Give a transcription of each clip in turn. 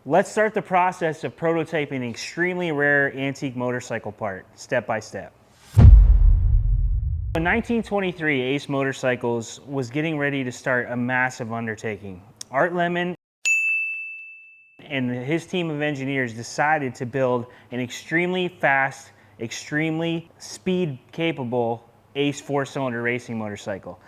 Let's start the process of prototyping an extremely rare antique motorcycle part, step by step. In 1923, Ace Motorcycles was getting ready to start a massive undertaking. Art Lemon and his team of engineers decided to build an extremely fast, extremely speed capable Ace 4-cylinder racing motorcycle.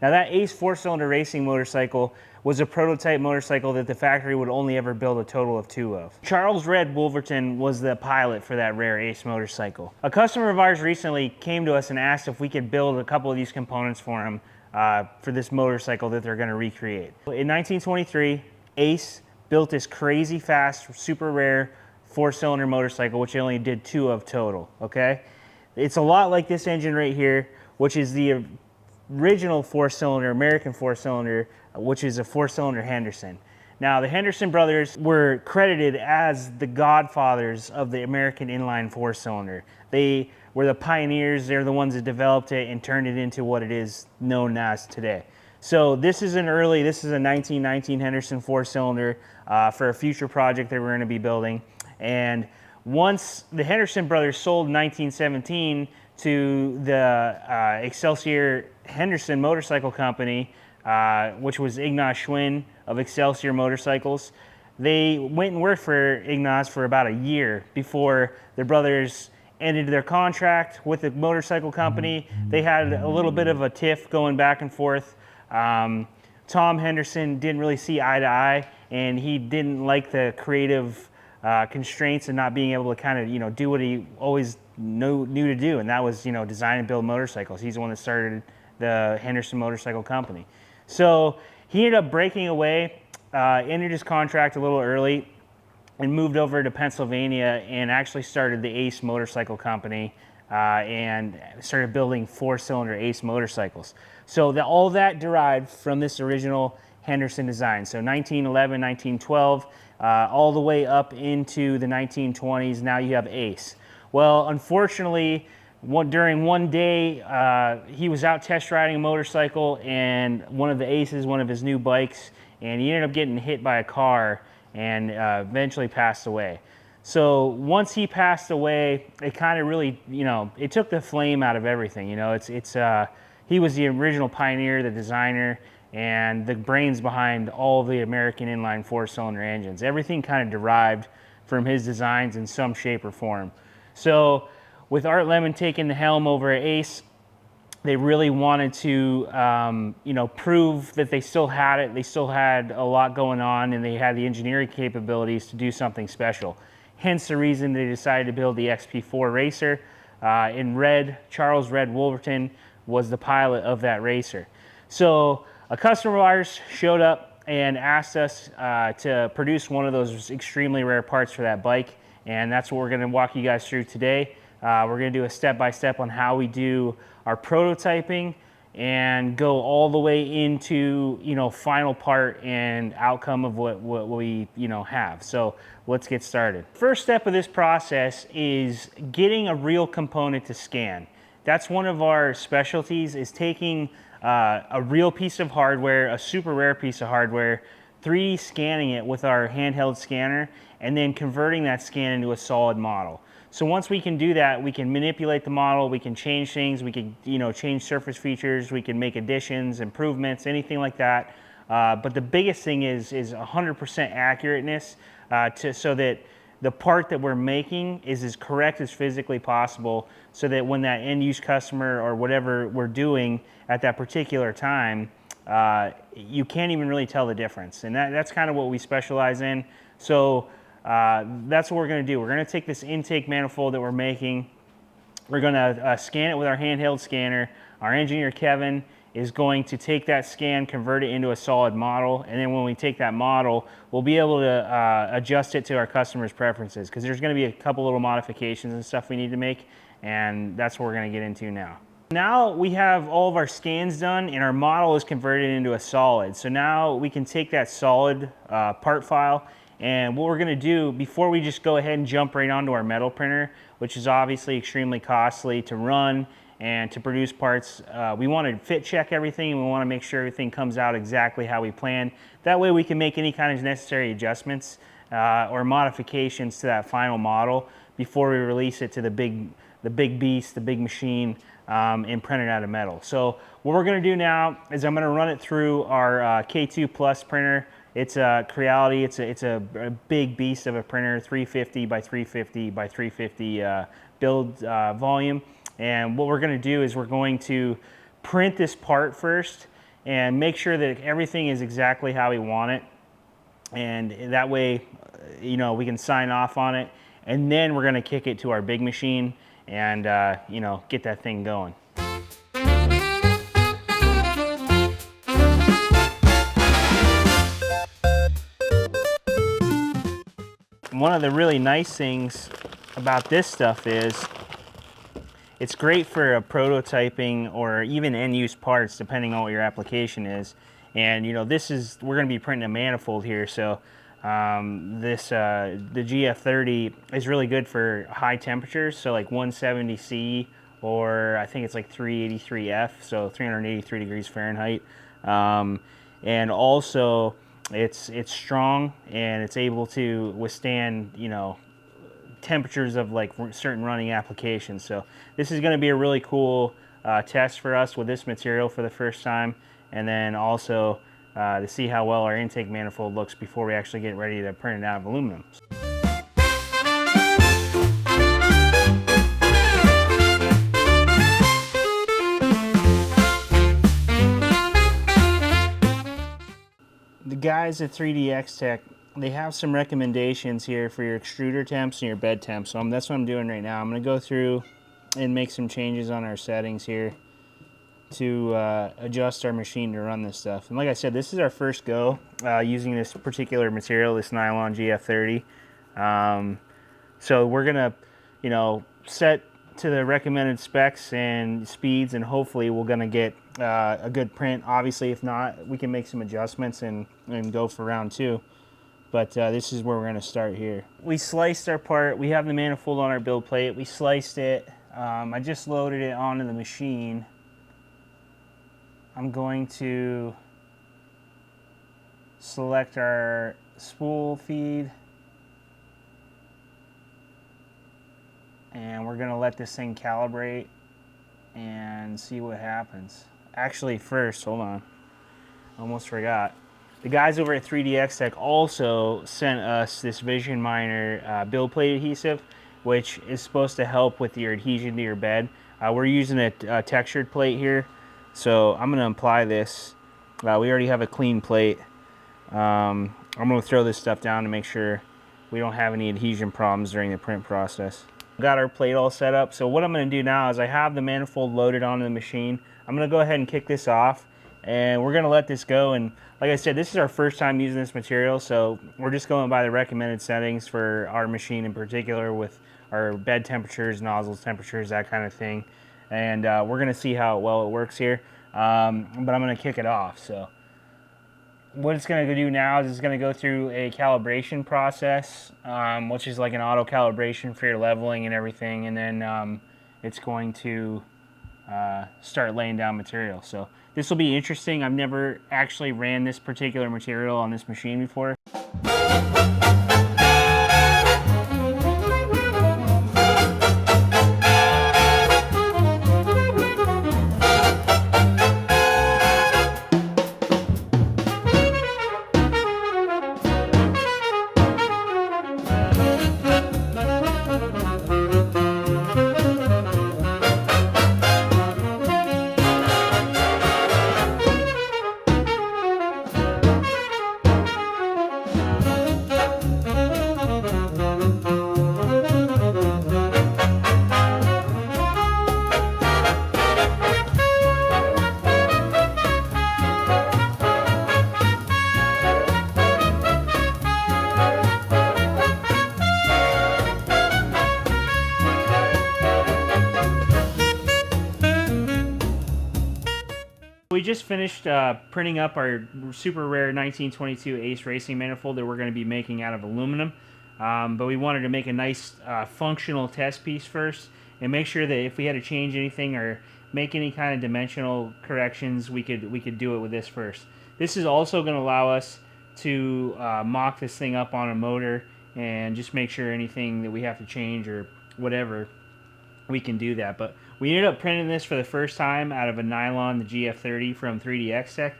Now that Ace 4-cylinder racing motorcycle was a prototype motorcycle that the factory would only ever build a total of 2 of. Charles Red Wolverton was the pilot for that rare Ace motorcycle. A customer of ours recently came to us and asked if we could build a couple of these components for him for this motorcycle that they're going to recreate. In 1923, Ace built this crazy fast, super rare 4-cylinder motorcycle, which they only did 2 of total, okay? It's a lot like this engine right here, which is the original 4-cylinder, American 4-cylinder, which is a 4-cylinder Henderson. Now, the Henderson brothers were credited as the godfathers of the American inline 4-cylinder. They were the pioneers. They're the ones that developed it and turned it into what it is known as today. So this is a 1919 Henderson 4-cylinder for a future project that we're going to be building. And once the Henderson brothers sold in 1917 to the Excelsior Henderson Motorcycle Company, which was Ignaz Schwinn of Excelsior Motorcycles. They went and worked for Ignaz for about a year before the brothers ended their contract with the motorcycle company. They had a little bit of a tiff going back and forth. Tom Henderson didn't really see eye to eye, and he didn't like the creative constraints and not being able to kind of, do what he always knew to do, and that was, design and build motorcycles. He's the one that started the Henderson Motorcycle Company. So he ended up breaking away, ended his contract a little early, and moved over to Pennsylvania and actually started the Ace Motorcycle Company and started building 4-cylinder Ace motorcycles. So all that derived from this original Henderson design. So 1911, 1912, all the way up into the 1920s, now you have Ace. Well, unfortunately, during one day, he was out test riding a motorcycle, and one of the Aces, one of his new bikes, and he ended up getting hit by a car and eventually passed away. So once he passed away, it kind of really, it took the flame out of everything. He was the original pioneer, the designer, and the brains behind all of the American inline 4-cylinder engines. Everything kind of derived from his designs in some shape or form. So with Art Lemon taking the helm over at Ace, they really wanted to, prove that they still had it. They still had a lot going on, and they had the engineering capabilities to do something special. Hence the reason they decided to build the XP4 racer. In red, Charles Red Wolverton was the pilot of that racer. So a customer of ours showed up and asked us to produce one of those extremely rare parts for that bike, and that's what we're going to walk you guys through today. We're going to do a step-by-step on how we do our prototyping and go all the way into final part and outcome of what we have. So let's get started. First step of this process is getting a real component to scan. That's one of our specialties, is taking a real piece of hardware, a super rare piece of hardware, 3D scanning it with our handheld scanner, and then converting that scan into a solid model. So once we can do that, we can manipulate the model, we can change things, we can change surface features, we can make additions, improvements, anything like that. But the biggest thing is 100% accurateness so that the part that we're making is as correct as physically possible, so that when that end-use customer or whatever we're doing at that particular time, you can't even really tell the difference. And that's kind of what we specialize in. So that's what we're going to do. We're going to take this intake manifold that we're making. We're going to scan it with our handheld scanner. Our engineer, Kevin, is going to take that scan, convert it into a solid model, and then when we take that model, we'll be able to adjust it to our customers' preferences, because there's going to be a couple little modifications and stuff we need to make, and that's what we're going to get into now. Now we have all of our scans done and our model is converted into a solid. So now we can take that solid part file, and what we're going to do, before we just go ahead and jump right onto our metal printer, which is obviously extremely costly to run And to produce parts, we want to fit check everything, and we want to make sure everything comes out exactly how we planned. That way we can make any kind of necessary adjustments or modifications to that final model before we release it to the big beast, the big machine, and print it out of metal. So what we're going to do now is I'm going to run it through our K2 Plus printer. It's a Creality. It's a big beast of a printer, 350 by 350 by 350 build volume. And what we're going to do is we're going to print this part first and make sure that everything is exactly how we want it. And that way, you know, we can sign off on it. And then we're going to kick it to our big machine and, you know, get that thing going. One of the really nice things about this stuff is it's great for prototyping or even end-use parts, depending on what your application is. And you know, we're going to be printing a manifold here, so the GF30 is really good for high temperatures, so like 170C, or I think it's like 383F, so 383 degrees Fahrenheit. And also it's strong, and it's able to withstand, you know, temperatures of like certain running applications. So this is going to be a really cool test for us with this material for the first time, and then also to see how well our intake manifold looks before we actually get ready to print it out of aluminum. The guys at 3DX Tech, they have some recommendations here for your extruder temps and your bed temps. So that's what I'm doing right now. I'm going to go through and make some changes on our settings here to adjust our machine to run this stuff. And like I said, this is our first go using this particular material, this nylon GF30. So we're going to, you know, set to the recommended specs and speeds, and hopefully we're going to get a good print. Obviously, if not, we can make some adjustments and go for round 2. But this is where we're going to start here. We sliced our part. We have the manifold on our build plate. We sliced it. I just loaded it onto the machine. I'm going to select our spool feed, and we're going to let this thing calibrate and see what happens. Actually, first, hold on. Almost forgot. The guys over at 3DX Tech also sent us this Vision Miner build plate adhesive, which is supposed to help with your adhesion to your bed. We're using a textured plate here, so I'm going to apply this. We already have a clean plate. I'm going to throw this stuff down to make sure we don't have any adhesion problems during the print process. Got our plate all set up, so what I'm going to do now is I have the manifold loaded onto the machine. I'm going to go ahead and kick this off, and we're going to let this go. And like I said, this is our first time using this material, so we're just going by the recommended settings for our machine in particular, with our bed temperatures, nozzles temperatures, that kind of thing. And we're going to see how well it works here, but I'm going to kick it off. So what it's going to do now is it's going to go through a calibration process, which is like an auto calibration for your leveling and everything, and then it's going to start laying down material. So this will be interesting. I've never actually ran this particular material on this machine before. We just finished printing up our super rare 1922 Ace Racing manifold that we're going to be making out of aluminum. But we wanted to make a nice functional test piece first and make sure that if we had to change anything or make any kind of dimensional corrections, we could do it with this first. This is also going to allow us to mock this thing up on a motor and just make sure anything that we have to change or whatever, we can do that. But we ended up printing this for the first time out of a nylon, the GF30 from 3DX Tech.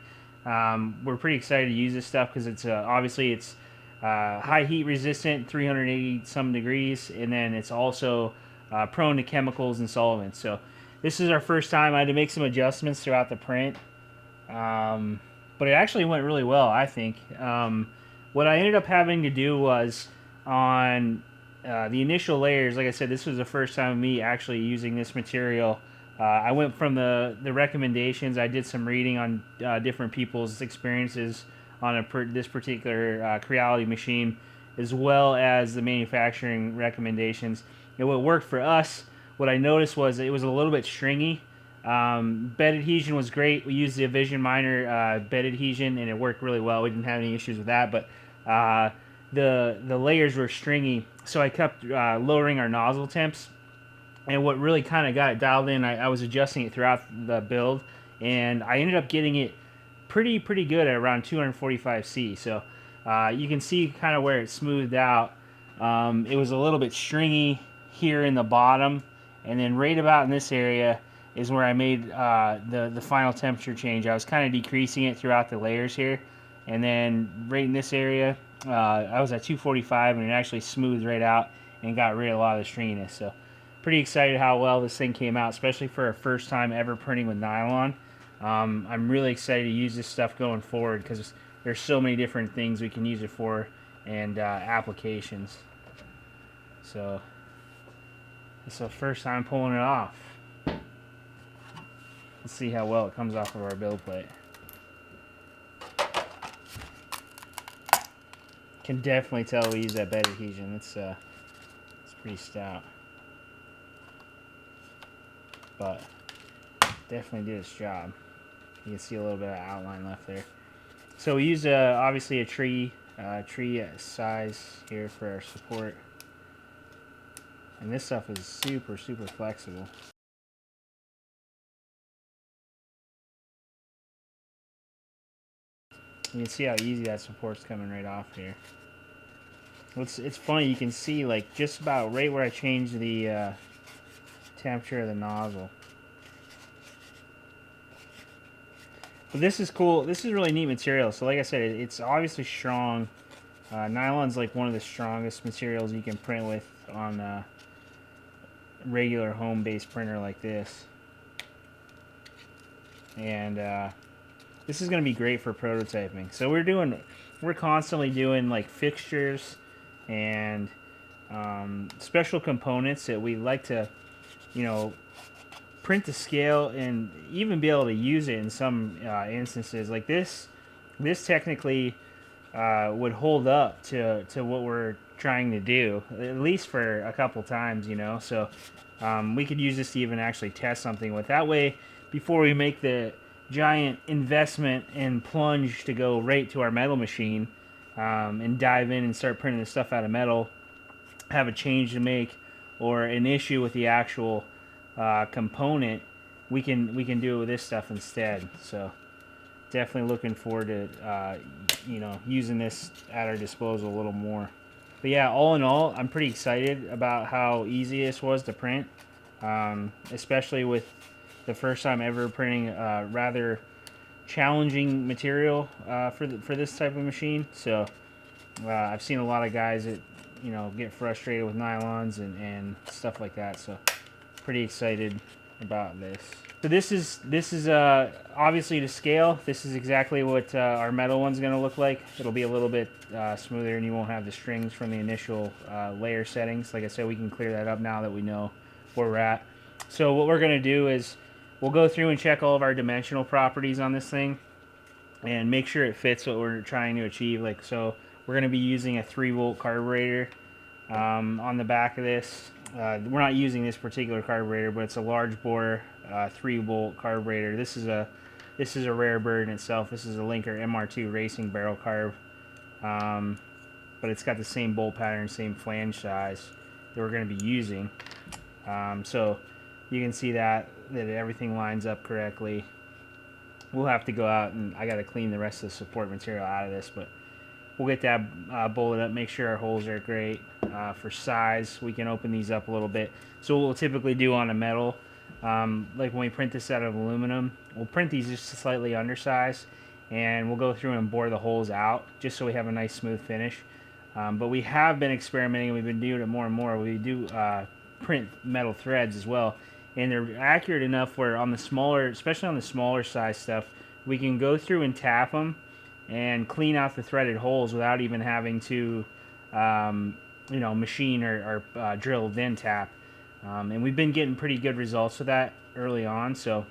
We're pretty excited to use this stuff because it's obviously it's high heat resistant, 380 some degrees, and then it's also prone to chemicals and solvents. So this is our first time. I had to make some adjustments throughout the print, but it actually went really well, I think. What I ended up having to do was on the initial layers, like I said, this was the first time of me actually using this material. I went from the recommendations. I did some reading on different people's experiences on this particular Creality machine, as well as the manufacturing recommendations. And what worked for us, what I noticed was it was a little bit stringy. Bed adhesion was great. We used the Vision Miner bed adhesion, and it worked really well. We didn't have any issues with that, but the layers were stringy, so I kept lowering our nozzle temps. And what really kind of got it dialed in, I was adjusting it throughout the build, and I ended up getting it pretty good at around 245C. So you can see kind of where it smoothed out. It was a little bit stringy here in the bottom, and then right about in this area is where I made the final temperature change. I was kind of decreasing it throughout the layers here, and then right in this area I was at 245, and it actually smoothed right out and got rid of a lot of the stringiness. So pretty excited how well this thing came out, especially for our first time ever printing with nylon. I'm really excited to use this stuff going forward because there's so many different things we can use it for and applications. So it's the first time pulling it off. Let's see how well it comes off of our build plate. Can definitely tell we use that bed adhesion. It's pretty stout, but definitely did its job. You can see a little bit of outline left there. So we used obviously a tree size here for our support, and this stuff is super flexible. You can see how easy that support's coming right off here. It's funny, you can see like just about right where I changed the temperature of the nozzle. But this is cool. This is really neat material. So like I said, it's obviously strong. Nylon's like one of the strongest materials you can print with on a regular home-based printer like this. And this is going to be great for prototyping. So we're constantly doing like fixtures and special components that we like to, you know, print to scale and even be able to use it in some instances. Like this technically would hold up to what we're trying to do, at least for a couple times, you know. So we could use this to even actually test something with. That way, before we make the giant investment and plunge to go right to our metal machine and dive in and start printing the stuff out of metal, have a change to make or an issue with the actual component, we can do it with this stuff instead. So definitely looking forward to you know, using this at our disposal a little more. But yeah, all in all, I'm pretty excited about how easy this was to print, especially with the first time ever printing rather challenging material for this type of machine. So I've seen a lot of guys that, you know, get frustrated with nylons and stuff like that. So pretty excited about this. So this is obviously to scale. This is exactly what our metal one's going to look like. It'll be a little bit smoother, and you won't have the strings from the initial layer settings. Like I said, we can clear that up now that we know where we're at. So what we're going to do is we'll go through and check all of our dimensional properties on this thing and make sure it fits what we're trying to achieve. Like, so we're going to be using a 3-volt carburetor on the back of this. We're not using this particular carburetor, but it's a large bore 3-volt carburetor. This is a rare bird in itself. This is a Linker MR2 racing barrel carb, but it's got the same bolt pattern, same flange size that we're going to be using. So you can see that that everything lines up correctly. We'll have to go out and I got to clean the rest of the support material out of this, but we'll get that bolted up, make sure our holes are great. For size, we can open these up a little bit. So what we'll typically do on a metal, like when we print this out of aluminum, we'll print these just slightly undersized, and we'll go through and bore the holes out just so we have a nice smooth finish. But we have been experimenting, we've been doing it more and more. We do print metal threads as well, and they're accurate enough where on the smaller, especially on the smaller size stuff, we can go through and tap them and clean out the threaded holes without even having to you know, machine or drill then tap. And we've been getting pretty good results with that early on, so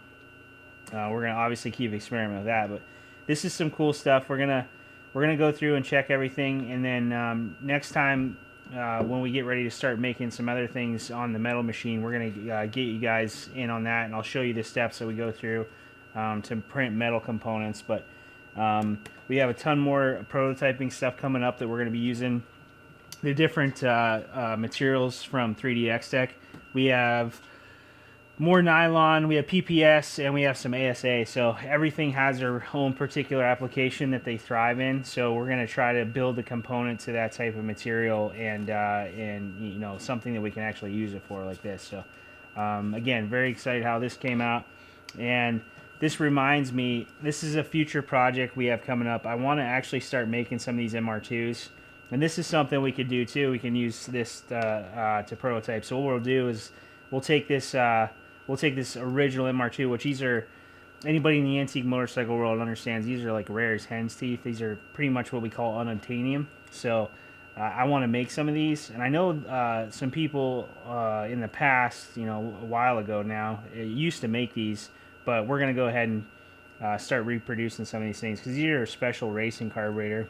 we're gonna obviously keep experimenting with that. But this is some cool stuff. We're gonna go through and check everything, and then next time when we get ready to start making some other things on the metal machine, we're gonna get you guys in on that, and I'll show you the steps that we go through to print metal components. But we have a ton more prototyping stuff coming up that we're gonna be using. The different materials from 3D Tech. We have more nylon, we have PPS, and we have some ASA. So everything has their own particular application that they thrive in. So we're going to try to build a component to that type of material, and you know, something that we can actually use it for, like this. So again, very excited how this came out. And this reminds me, this is a future project we have coming up. I want to actually start making some of these MR2s. And this is something we could do too. We can use this to prototype. So what we'll do is we'll take this original MR2, which these are, anybody in the antique motorcycle world understands, these are like rare as hen's teeth. These are pretty much what we call unobtainium. So I want to make some of these, and I know some people in the past, you know, a while ago now, used to make these, but we're gonna go ahead and start reproducing some of these things because these are a special racing carburetor.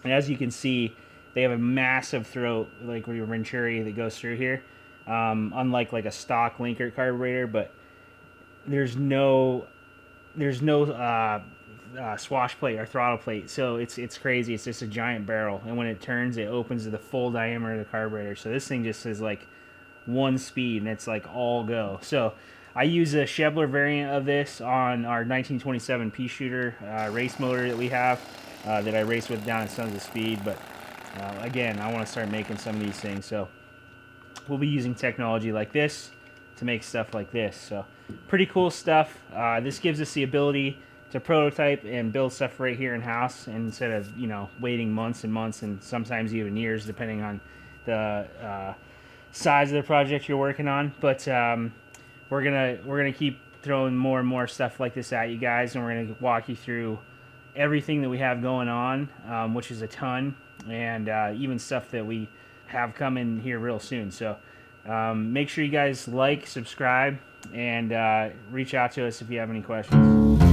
And as you can see, they have a massive throat, like your Venturi that goes through here. Unlike like a stock linker carburetor, but there's no swash plate or throttle plate, so it's crazy. It's just a giant barrel, and when it turns, it opens to the full diameter of the carburetor. So this thing just is like one speed, and it's like all go. So I use a Schebler variant of this on our 1927 pea shooter race motor that we have. That I race with down at Sons of Speed, but again, I want to start making some of these things, so we'll be using technology like this to make stuff like this. So pretty cool stuff. This gives us the ability to prototype and build stuff right here in house instead of, you know, waiting months and months and sometimes even years depending on the size of the project you're working on. But we're gonna keep throwing more and more stuff like this at you guys, and we're gonna walk you through everything that we have going on, which is a ton, and even stuff that we have coming here real soon. So make sure you guys like, subscribe, and reach out to us if you have any questions.